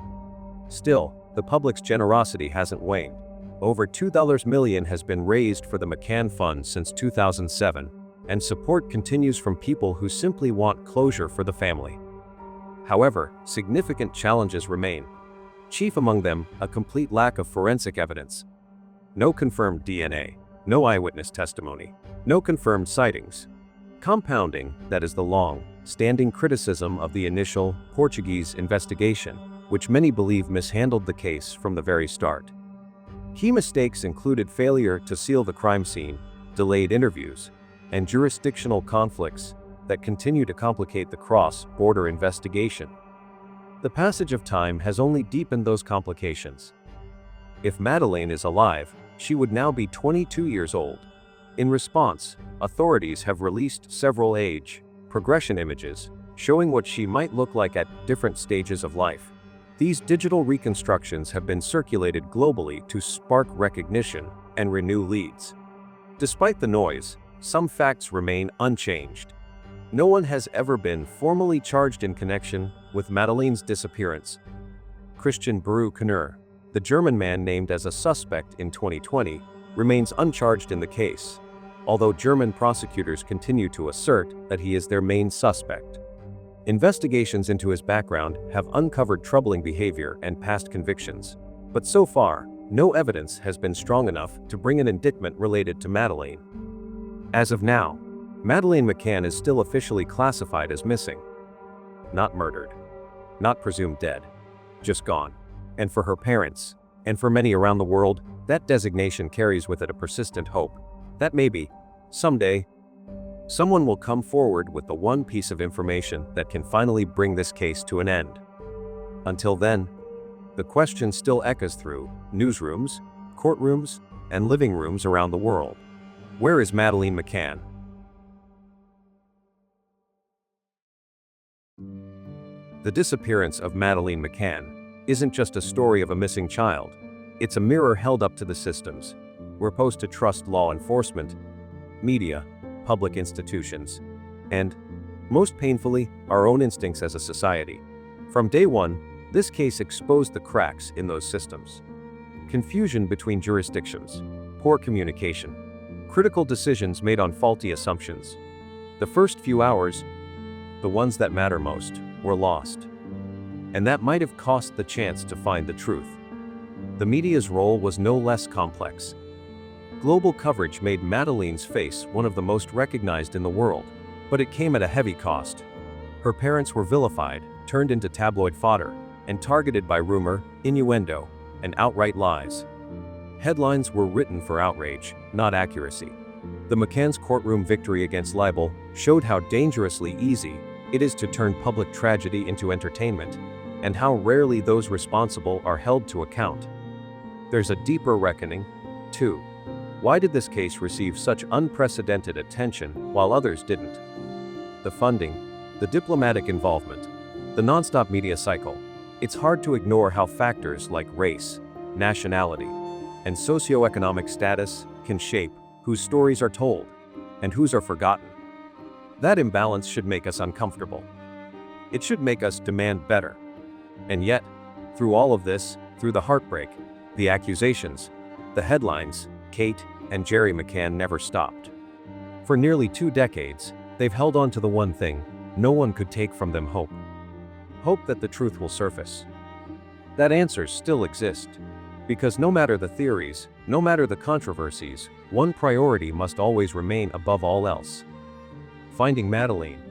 Still, the public's generosity hasn't waned. Over $2 million has been raised for the McCann Fund since 2007, and support continues from people who simply want closure for the family. However, significant challenges remain. Chief among them, a complete lack of forensic evidence. No confirmed DNA, no eyewitness testimony, no confirmed sightings. Compounding that is the long-standing criticism of the initial Portuguese investigation, which many believe mishandled the case from the very start. Key mistakes included failure to seal the crime scene, delayed interviews, and jurisdictional conflicts that continue to complicate the cross-border investigation. The passage of time has only deepened those complications. If Madeleine is alive, she would now be 22 years old. In response, authorities have released several age progression images showing what she might look like at different stages of life. These digital reconstructions have been circulated globally to spark recognition and renew leads. Despite the noise, some facts remain unchanged. No one has ever been formally charged in connection with Madeleine's disappearance. Christian Brückner, the German man named as a suspect in 2020, remains uncharged in the case, although German prosecutors continue to assert that he is their main suspect. Investigations into his background have uncovered troubling behavior and past convictions, but so far, no evidence has been strong enough to bring an indictment related to Madeleine. As of now, Madeleine McCann is still officially classified as missing. Not murdered. Not presumed dead. Just gone. And for her parents, and for many around the world, that designation carries with it a persistent hope that maybe, someday, someone will come forward with the one piece of information that can finally bring this case to an end. Until then, the question still echoes through newsrooms, courtrooms, and living rooms around the world. Where is Madeleine McCann? The disappearance of Madeleine McCann isn't just a story of a missing child. It's a mirror held up to the systems we're supposed to trust: law enforcement, media, public institutions, and, most painfully, our own instincts as a society. From day one, this case exposed the cracks in those systems. Confusion between jurisdictions, poor communication, critical decisions made on faulty assumptions. The first few hours, the ones that matter most, were lost. And that might have cost the chance to find the truth. The media's role was no less complex. Global coverage made Madeleine's face one of the most recognized in the world, But it came at a heavy cost. Her parents were vilified, turned into tabloid fodder, and targeted by rumor, innuendo, and outright lies. Headlines were written for outrage, not accuracy. The McCann's courtroom victory against libel showed how dangerously easy it is to turn public tragedy into entertainment, and how rarely those responsible are held to account. There's a deeper reckoning, too. Why did this case receive such unprecedented attention while others didn't? The funding, the diplomatic involvement, the nonstop media cycle. It's hard to ignore how factors like race, nationality, and socioeconomic status can shape whose stories are told and whose are forgotten. That imbalance should make us uncomfortable. It should make us demand better. And yet, through all of this, through the heartbreak, the accusations, the headlines, Kate and Gerry McCann never stopped. For nearly 2 decades, they've held on to the one thing no one could take from them: hope. Hope that the truth will surface. That answers still exist. Because no matter the theories, no matter the controversies, one priority must always remain above all else: finding Madeleine.